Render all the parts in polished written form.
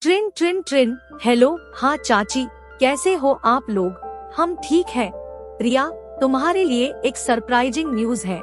ट्रिन ट्रिन ट्रिन। Hello, हाँ चाची, कैसे हो आप लोग? हम ठीक हैं। प्रिया, तुम्हारे लिए एक सरप्राइजिंग न्यूज है।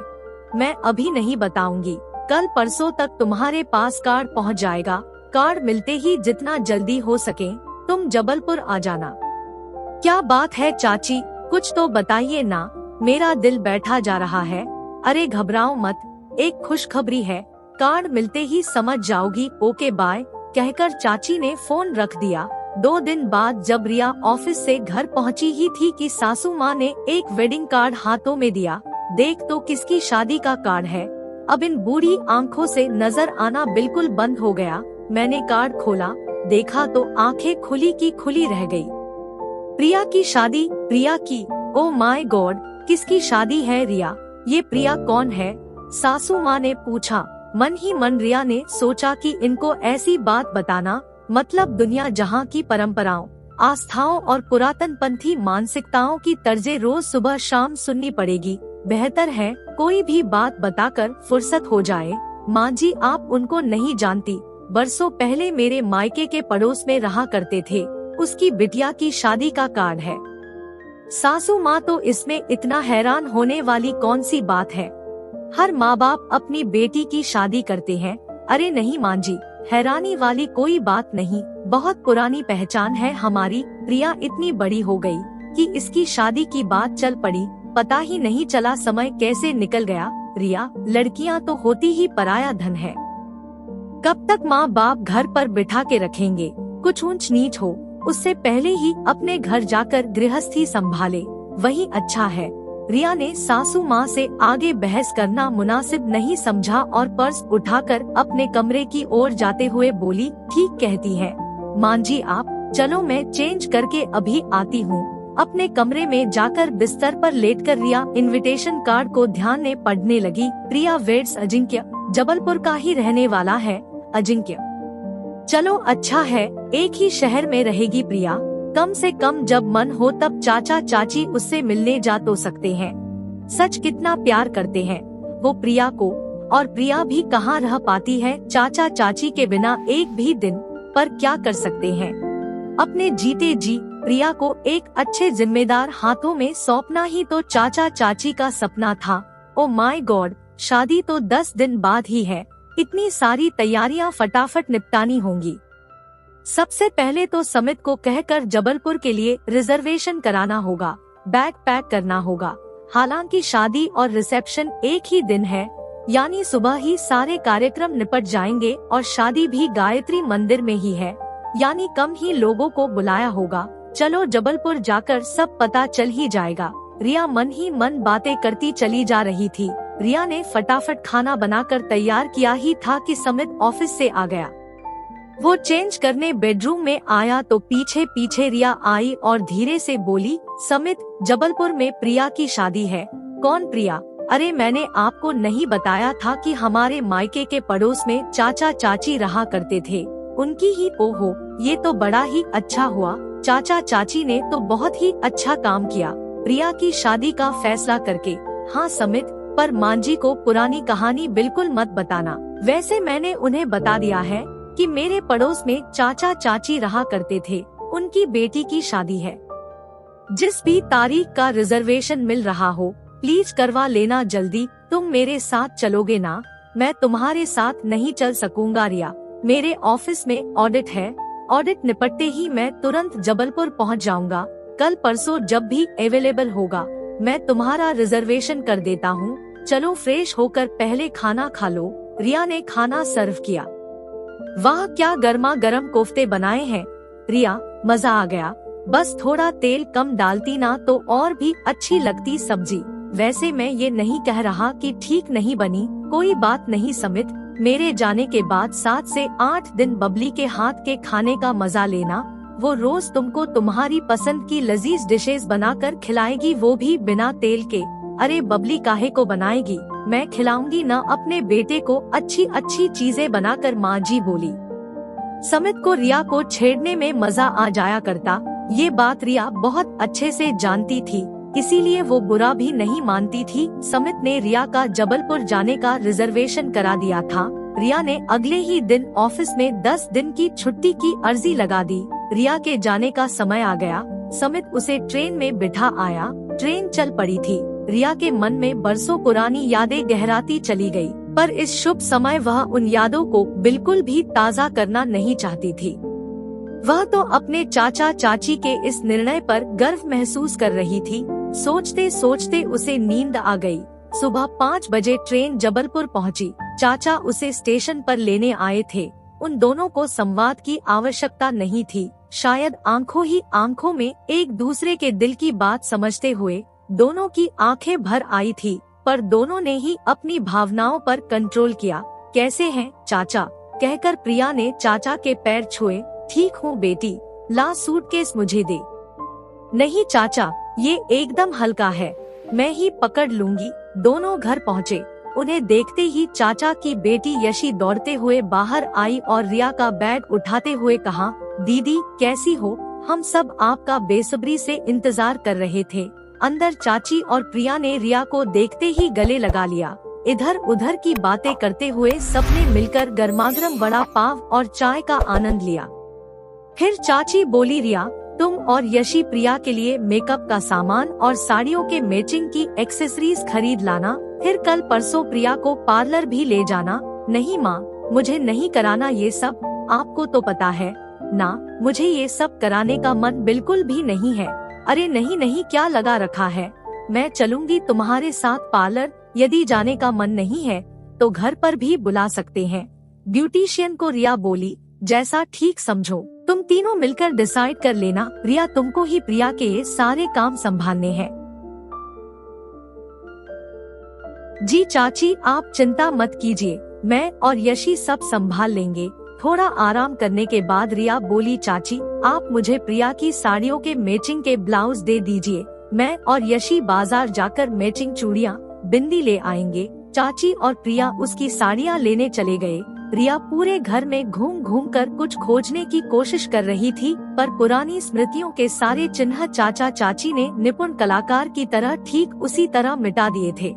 मैं अभी नहीं बताऊंगी, कल परसों तक तुम्हारे पास कार्ड पहुंच जाएगा। कार्ड मिलते ही जितना जल्दी हो सके तुम जबलपुर आ जाना। क्या बात है चाची, कुछ तो बताइए ना, मेरा दिल बैठा जा रहा है। अरे घबराओ मत, एक खुशखबरी है, कार्ड मिलते ही समझ जाओगी। ओके बाय, कहकर चाची ने फोन रख दिया। 2 दिन बाद जब रिया ऑफिस से घर पहुंची ही थी कि सासू माँ ने एक वेडिंग कार्ड हाथों में दिया। देख तो किसकी शादी का कार्ड है। अब इन बूढ़ी आंखों से नजर आना बिल्कुल बंद हो गया। मैंने कार्ड खोला, देखा तो आंखें खुली की खुली रह गई। प्रिया की शादी। प्रिया की? ओ माय गॉड, किसकी शादी है रिया? ये प्रिया कौन है? सासू माँ ने पूछा। मन ही मन रिया ने सोचा कि इनको ऐसी बात बताना मतलब दुनिया जहाँ की परंपराओं, आस्थाओं और पुरातनपंथी मानसिकताओं की तर्जें रोज सुबह शाम सुननी पड़ेगी। बेहतर है कोई भी बात बताकर फुर्सत हो जाए। माँ जी, आप उनको नहीं जानती, बरसों पहले मेरे मायके के पड़ोस में रहा करते थे, उसकी बिटिया की शादी का कार्ड है। सासू माँ तो इसमें इतना हैरान होने वाली कौन सी बात है? हर माँ बाप अपनी बेटी की शादी करते हैं। अरे नहीं माँ जी, हैरानी वाली कोई बात नहीं, बहुत पुरानी पहचान है हमारी। प्रिया इतनी बड़ी हो गई कि इसकी शादी की बात चल पड़ी, पता ही नहीं चला समय कैसे निकल गया। रिया, लड़कियाँ तो होती ही पराया धन है, कब तक माँ बाप घर पर बिठा के रखेंगे? कुछ ऊंच नीच हो उससे पहले ही अपने घर जाकर गृहस्थी संभाले, वही अच्छा है। रिया ने सासू माँ से आगे बहस करना मुनासिब नहीं समझा और पर्स उठाकर अपने कमरे की ओर जाते हुए बोली, ठीक कहती है माँ जी आप, चलो मैं चेंज करके अभी आती हूँ। अपने कमरे में जाकर बिस्तर पर लेटकर रिया इनविटेशन कार्ड को ध्यान से पढ़ने लगी। प्रिया वेड्स अजिंक्य, जबलपुर का ही रहने वाला है अजिंक्य। चलो अच्छा है, एक ही शहर में रहेगी प्रिया, कम से कम जब मन हो तब चाचा चाची उससे मिलने जा तो सकते हैं। सच कितना प्यार करते हैं वो प्रिया को, और प्रिया भी कहाँ रह पाती है चाचा चाची के बिना एक भी दिन। पर क्या कर सकते हैं, अपने जीते जी प्रिया को एक अच्छे जिम्मेदार हाथों में सौंपना ही तो चाचा चाची का सपना था। ओ माय गॉड, शादी तो 10 दिन बाद ही है, इतनी सारी तैयारियां फटाफट निपटानी होंगी। सबसे पहले तो समित को कहकर जबलपुर के लिए रिजर्वेशन कराना होगा, बैग पैक करना होगा। हालांकि शादी और रिसेप्शन एक ही दिन है, यानी सुबह ही सारे कार्यक्रम निपट जाएंगे और शादी भी गायत्री मंदिर में ही है, यानी कम ही लोगों को बुलाया होगा। चलो जबलपुर जाकर सब पता चल ही जाएगा। रिया मन ही मन बातें करती चली जा रही थी। रिया ने फटाफट खाना बनाकर तैयार किया ही था कि समित ऑफिस से आ गया। वो चेंज करने बेडरूम में आया तो पीछे पीछे रिया आई और धीरे से बोली, समित, जबलपुर में प्रिया की शादी है। कौन प्रिया? अरे मैंने आपको नहीं बताया था कि हमारे मायके के पड़ोस में चाचा चाची रहा करते थे, उनकी ही। ओहो, ये तो बड़ा ही अच्छा हुआ, चाचा चाची ने तो बहुत ही अच्छा काम किया प्रिया की शादी का फैसला करके। हाँ समित, पर माँ जी को पुरानी कहानी बिल्कुल मत बताना। वैसे मैंने उन्हें बता दिया है कि मेरे पड़ोस में चाचा चाची रहा करते थे, उनकी बेटी की शादी है। जिस भी तारीख का रिजर्वेशन मिल रहा हो प्लीज करवा लेना जल्दी। तुम मेरे साथ चलोगे ना? मैं तुम्हारे साथ नहीं चल सकूंगा रिया, मेरे ऑफिस में ऑडिट है, ऑडिट निपटते ही मैं तुरंत जबलपुर पहुंच जाऊंगा। कल परसों जब भी अवेलेबल होगा मैं तुम्हारा रिजर्वेशन कर देता हूँ। चलो फ्रेश होकर पहले खाना खा लो। रिया ने खाना सर्व किया। वाह, क्या गर्मा गर्म कोफ्ते बनाए हैं रिया, मजा आ गया। बस थोड़ा तेल कम डालती ना तो और भी अच्छी लगती सब्जी। वैसे मैं ये नहीं कह रहा कि ठीक नहीं बनी, कोई बात नहीं समित, मेरे जाने के बाद 7 से 8 दिन बबली के हाथ के खाने का मजा लेना। वो रोज तुमको तुम्हारी पसंद की लजीज डिशेस बनाकर खिलाएगी, वो भी बिना तेल के। अरे बबली काहे को बनाएगी, मैं खिलाऊंगी ना अपने बेटे को अच्छी अच्छी चीजें बनाकर, माँ जी बोली। समित को रिया को छेड़ने में मजा आ जाया करता, ये बात रिया बहुत अच्छे से जानती थी, इसीलिए वो बुरा भी नहीं मानती थी। समित ने रिया का जबलपुर जाने का रिजर्वेशन करा दिया था। रिया ने अगले ही दिन ऑफिस में 10 दिन की छुट्टी की अर्जी लगा दी। रिया के जाने का समय आ गया। समित उसे ट्रेन में बिठा आया। ट्रेन चल पड़ी थी। रिया के मन में बरसों पुरानी यादें गहराती चली गई, पर इस शुभ समय वह उन यादों को बिल्कुल भी ताज़ा करना नहीं चाहती थी। वह तो अपने चाचा चाची के इस निर्णय पर गर्व महसूस कर रही थी। सोचते सोचते उसे नींद आ गई। सुबह 5 बजे ट्रेन जबलपुर पहुंची। चाचा उसे स्टेशन पर लेने आए थे। उन दोनों को संवाद की आवश्यकता नहीं थी। शायद आंखों ही आंखों में एक दूसरे के दिल की बात समझते हुए दोनों की आंखें भर आई थी, पर दोनों ने ही अपनी भावनाओं पर कंट्रोल किया। कैसे हैं चाचा, कहकर प्रिया ने चाचा के पैर छुए। ठीक हूँ बेटी, ला सूटकेस मुझे दे। नहीं चाचा, ये एकदम हल्का है, मैं ही पकड़ लूंगी। दोनों घर पहुँचे। उन्हें देखते ही चाचा की बेटी यशी दौड़ते हुए बाहर आई और रिया का बैग उठाते हुए कहा, दीदी कैसी हो, हम सब आपका बेसब्री से इंतजार कर रहे थे। अंदर चाची और प्रिया ने रिया को देखते ही गले लगा लिया। इधर उधर की बातें करते हुए सबने मिलकर गर्मागर्म वड़ा पाव और चाय का आनंद लिया। फिर चाची बोली, रिया तुम और यशी प्रिया के लिए मेकअप का सामान और साड़ियों के मैचिंग की एक्सेसरीज खरीद लाना। फिर कल परसों प्रिया को पार्लर भी ले जाना। नहीं माँ, मुझे नहीं कराना ये सब, आपको तो पता है ना, मुझे ये सब कराने का मन बिल्कुल भी नहीं है। अरे नहीं नहीं, क्या लगा रखा है, मैं चलूंगी तुम्हारे साथ पार्लर। यदि जाने का मन नहीं है तो घर पर भी बुला सकते हैं। ब्यूटिशियन को रिया बोली, जैसा ठीक समझो, तुम तीनों मिलकर डिसाइड कर लेना। रिया तुमको ही प्रिया के ये सारे काम संभालने हैं। जी चाची, आप चिंता मत कीजिए, मैं और यशी सब संभाल लेंगे। थोड़ा आराम करने के बाद रिया बोली, चाची आप मुझे प्रिया की साड़ियों के मैचिंग के ब्लाउज दे दीजिए। मैं और यशी बाजार जाकर मैचिंग चूड़ियाँ बिंदी ले आएंगे। चाची और प्रिया उसकी साड़ियाँ लेने चले गए। रिया पूरे घर में घूम घूम कर कुछ खोजने की कोशिश कर रही थी, पर पुरानी स्मृतियों के सारे चिन्ह चाचा चाची ने निपुण कलाकार की तरह ठीक उसी तरह मिटा दिए थे।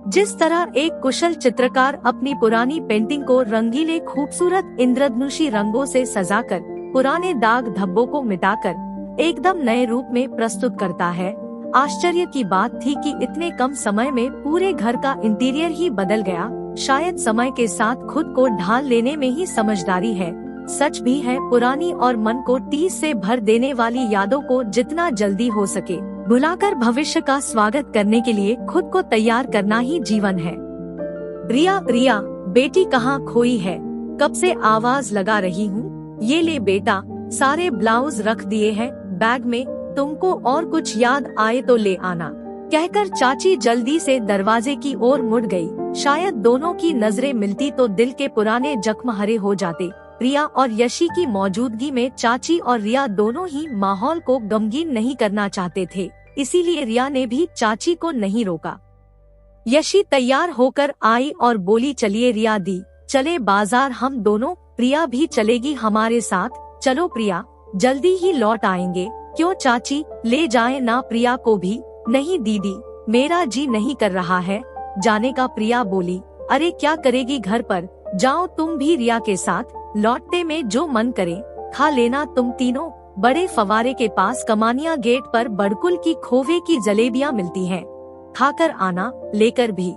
जिस तरह एक कुशल चित्रकार अपनी पुरानी पेंटिंग को रंगीले खूबसूरत इंद्रधनुषी रंगों से सजाकर पुराने दाग धब्बों को मिटाकर एकदम नए रूप में प्रस्तुत करता है। आश्चर्य की बात थी कि इतने कम समय में पूरे घर का इंटीरियर ही बदल गया। शायद समय के साथ खुद को ढाल लेने में ही समझदारी है। सच भी है, पुरानी और मन को टीस से भर देने वाली यादों को जितना जल्दी हो सके भुलाकर भविष्य का स्वागत करने के लिए खुद को तैयार करना ही जीवन है। रिया रिया बेटी कहाँ खोई है, कब से आवाज लगा रही हूँ। ये ले बेटा, सारे ब्लाउज रख दिए हैं बैग में, तुमको और कुछ याद आए तो ले आना, कहकर चाची जल्दी से दरवाजे की ओर मुड़ गई। शायद दोनों की नजरें मिलती तो दिल के पुराने जख्म हरे हो जाते। प्रिया और यशी की मौजूदगी में चाची और रिया दोनों ही माहौल को गमगीन नहीं करना चाहते थे, इसीलिए रिया ने भी चाची को नहीं रोका। यशी तैयार होकर आई और बोली, चलिए रिया दी, चले बाजार हम दोनों, प्रिया भी चलेगी हमारे साथ। चलो प्रिया, जल्दी ही लौट आएंगे। क्यों चाची, ले जाएं ना प्रिया को भी। नहीं दीदी, मेरा जी नहीं कर रहा है जाने का, प्रिया बोली। अरे क्या करेगी घर पर, जाओ तुम भी रिया के साथ, लौटते में जो मन करे खा लेना तुम तीनों। बड़े फवारे के पास कमानिया गेट पर बड़कुल की खोवे की जलेबियाँ मिलती हैं, खाकर आना, लेकर भी।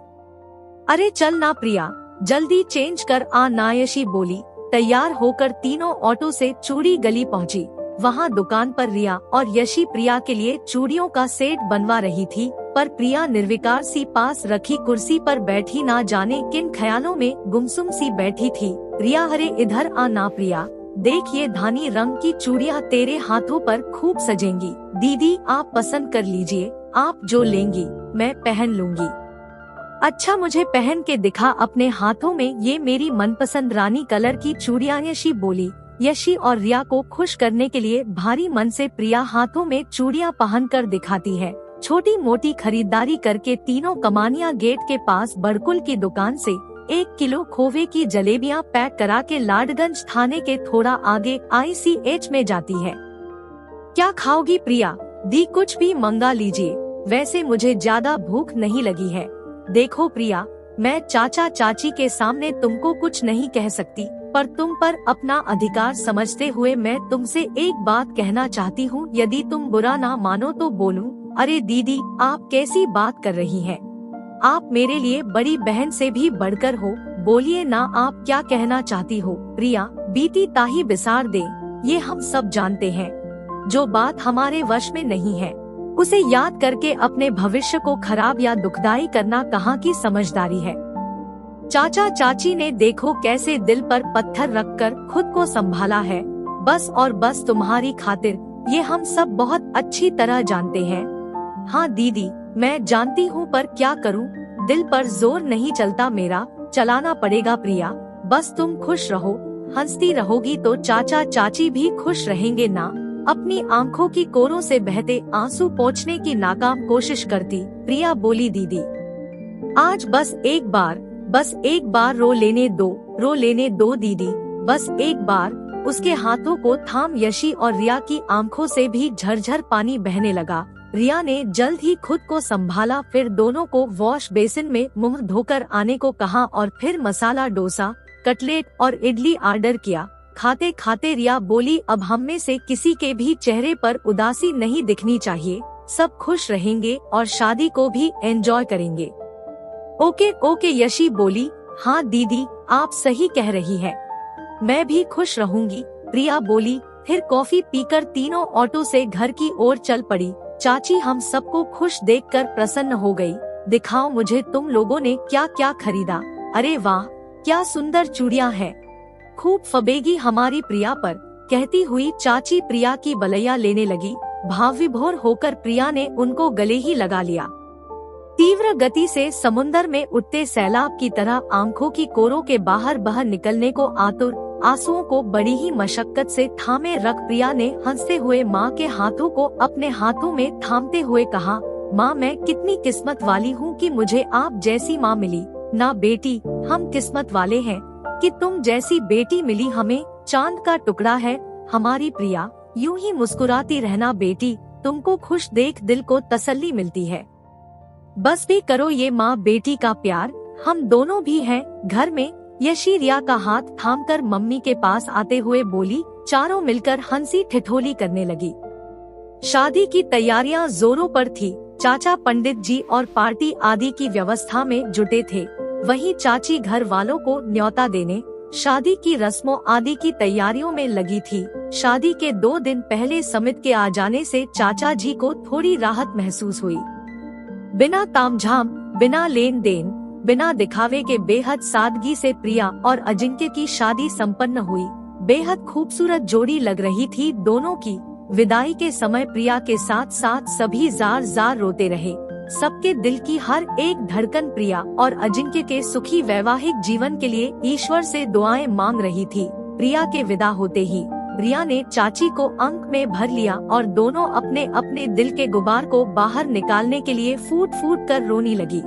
अरे चल ना प्रिया, जल्दी चेंज कर आ ना, यशी बोली। तैयार होकर तीनों ऑटो से चूड़ी गली पहुँची। वहाँ दुकान पर रिया और यशी प्रिया के लिए चूड़ियों का सेट बनवा रही थी, पर प्रिया निर्विकार सी पास रखी कुर्सी पर बैठी ना जाने किन ख्यालों में गुमसुम सी बैठी थी। रिया, अरे इधर आ ना प्रिया, देख ये धानी रंग की चूड़ियाँ तेरे हाथों पर खूब सजेंगी। दीदी आप पसंद कर लीजिए, आप जो लेंगी मैं पहन लूंगी। अच्छा मुझे पहन के दिखा अपने हाथों में ये मेरी मनपसंद रानी कलर की चूड़ियाँ, यशी बोली। यशी और रिया को खुश करने के लिए भारी मन से प्रिया हाथों में चूड़ियाँ पहनकर दिखाती है। छोटी मोटी खरीदारी करके तीनों कमानिया गेट के पास बड़कुल की दुकान से 1 किलो खोवे की जलेबियाँ पैक करा के लाडगंज थाने के थोड़ा आगे ICH में जाती है। क्या खाओगी प्रिया? दी कुछ भी मंगा लीजिए, वैसे मुझे ज्यादा भूख नहीं लगी है। देखो प्रिया, मैं चाचा चाची के सामने तुमको कुछ नहीं कह सकती, पर तुम पर अपना अधिकार समझते हुए मैं तुमसे एक बात कहना चाहती हूँ। यदि तुम बुरा ना मानो तो बोलूं। अरे दीदी, आप कैसी बात कर रही हैं? आप मेरे लिए बड़ी बहन से भी बढ़कर हो। बोलिए ना, आप क्या कहना चाहती हो? प्रिया, बीती ताही बिसार दे, ये हम सब जानते हैं। जो बात हमारे वश में नहीं है, उसे याद करके अपने भविष्य को खराब या दुखदाई करना कहाँ की समझदारी है। चाचा चाची ने देखो कैसे दिल पर पत्थर रखकर खुद को संभाला है। बस और बस तुम्हारी खातिर, ये हम सब बहुत अच्छी तरह जानते हैं। हाँ दीदी, मैं जानती हूँ, पर क्या करूँ, दिल पर जोर नहीं चलता मेरा, चलाना पड़ेगा। प्रिया, बस तुम खुश रहो, हंसती रहोगी तो चाचा चाची भी खुश रहेंगे ना। अपनी आंखों की कोरों से बहते आंसू पोंछने की नाकाम कोशिश करती प्रिया बोली, दीदी आज बस एक बार रो लेने दो दीदी, बस एक बार। उसके हाथों को थाम यशी और रिया की आंखों से भी झरझर पानी बहने लगा। रिया ने जल्द ही खुद को संभाला, फिर दोनों को वॉश बेसिन में मुंह धोकर आने को कहा और फिर मसाला डोसा, कटलेट और इडली ऑर्डर किया। खाते खाते रिया बोली, अब हम में से किसी के भी चेहरे पर उदासी नहीं दिखनी चाहिए, सब खुश रहेंगे और शादी को भी एंजॉय करेंगे। ओके ओके यशी बोली, हाँ दीदी आप सही कह रही है, मैं भी खुश रहूंगी। प्रिया बोली। फिर कॉफी पीकर तीनों ऑटो से घर की ओर चल पड़ी। चाची हम सबको खुश देखकर प्रसन्न हो गई। दिखाओ मुझे तुम लोगों ने क्या क्या खरीदा। अरे वाह, क्या सुंदर चूड़ियां हैं, खूब फबेगी हमारी प्रिया पर। कहती हुई चाची प्रिया की बलैया लेने लगी। भाव विभोर होकर प्रिया ने उनको गले ही लगा लिया। तीव्र गति से समुन्दर में उठते सैलाब की तरह आंखों की कोरों के बाहर बह निकलने को आतुर आंसुओं को बड़ी ही मशक्कत से थामे रख प्रिया ने हंसते हुए माँ के हाथों को अपने हाथों में थामते हुए कहा, माँ मैं कितनी किस्मत वाली हूँ कि मुझे आप जैसी माँ मिली। ना बेटी, हम किस्मत वाले हैं कि तुम जैसी बेटी मिली हमें, चांद का टुकड़ा है हमारी प्रिया। यूं ही मुस्कुराती रहना बेटी, तुमको खुश देख दिल को तसल्ली मिलती है। बस भी करो ये माँ बेटी का प्यार, हम दोनों भी हैं घर में। यशी रिया का हाथ थामकर मम्मी के पास आते हुए बोली। चारों मिलकर हंसी ठिठोली करने लगी। शादी की तैयारियां जोरों पर थी। चाचा पंडित जी और पार्टी आदि की व्यवस्था में जुटे थे, वहीं चाची घर वालों को न्योता देने, शादी की रस्मों आदि की तैयारियों में लगी थी। शादी के 2 दिन पहले समित के आ जाने से चाचा जी को थोड़ी राहत महसूस हुई। बिना तामझाम, बिना लेन देन, बिना दिखावे के बेहद सादगी से प्रिया और अजिंक्य की शादी संपन्न हुई। बेहद खूबसूरत जोड़ी लग रही थी दोनों की। विदाई के समय प्रिया के साथ साथ सभी जार जार रोते रहे। सबके दिल की हर एक धड़कन प्रिया और अजिंक्य के सुखी वैवाहिक जीवन के लिए ईश्वर से दुआएं मांग रही थी। प्रिया के विदा होते ही रिया ने चाची को अंक में भर लिया और दोनों अपने अपने दिल के गुबार को बाहर निकालने के लिए फूट फूट कर रोने लगी।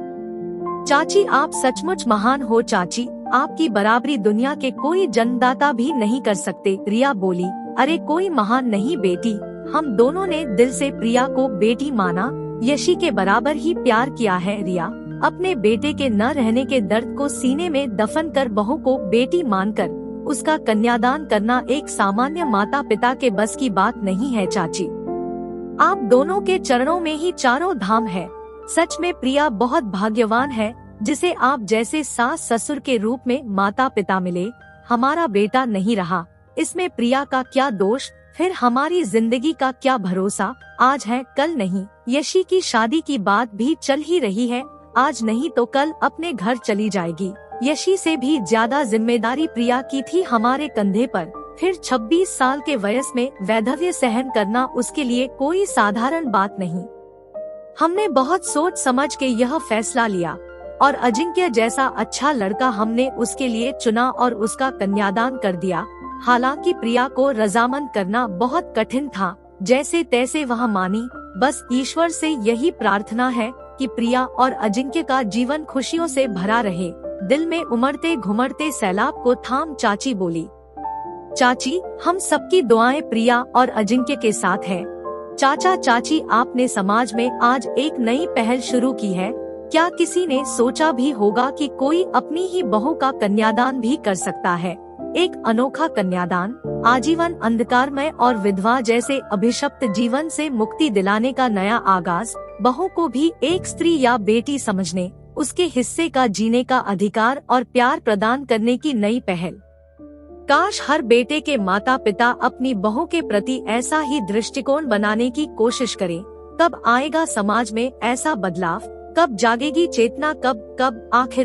चाची आप सचमुच महान हो चाची, आपकी बराबरी दुनिया के कोई जन्मदाता भी नहीं कर सकते। रिया बोली। अरे कोई महान नहीं बेटी, हम दोनों ने दिल से प्रिया को बेटी माना, यशी के बराबर ही प्यार किया है। रिया अपने बेटे के न रहने के दर्द को सीने में दफन कर बहू को बेटी मानकर उसका कन्यादान करना एक सामान्य माता पिता के बस की बात नहीं है। चाची आप दोनों के चरणों में ही चारों धाम है। सच में प्रिया बहुत भाग्यवान है जिसे आप जैसे सास ससुर के रूप में माता पिता मिले। हमारा बेटा नहीं रहा, इसमें प्रिया का क्या दोष, फिर हमारी जिंदगी का क्या भरोसा। आज है कल नहीं। यशी की शादी की बात भी चल ही रही है, आज नहीं तो कल अपने घर चली जाएगी। यशी से भी ज्यादा जिम्मेदारी प्रिया की थी हमारे कंधे पर। फिर 26 साल के वयस में वैधव्य सहन करना उसके लिए कोई साधारण बात नहीं। हमने बहुत सोच समझ के यह फैसला लिया और अजिंक्य जैसा अच्छा लड़का हमने उसके लिए चुना और उसका कन्यादान कर दिया। हालांकि प्रिया को रजामंद करना बहुत कठिन था, जैसे तैसे वह मानी। बस ईश्वर से यही प्रार्थना है कि प्रिया और अजिंक्य का जीवन खुशियों से भरा रहे। दिल में उमड़ते घुमड़ते सैलाब को थाम चाची बोली। चाची हम सबकी दुआएं प्रिया और अजिंक्य के साथ है। चाचा चाची आपने समाज में आज एक नई पहल शुरू की है, क्या किसी ने सोचा भी होगा कि कोई अपनी ही बहू का कन्यादान भी कर सकता है? एक अनोखा कन्यादान, आजीवन अंधकारमय और विधवा जैसे अभिशप्त जीवन से मुक्ति दिलाने का नया आगाज, बहू को भी एक स्त्री या बेटी समझने, उसके हिस्से का जीने का अधिकार और प्यार प्रदान करने की नई पहल। काश हर बेटे के माता पिता अपनी बहू के प्रति ऐसा ही दृष्टिकोण बनाने की कोशिश करें। कब आएगा समाज में ऐसा बदलाव? कब जागेगी चेतना? कब आखिर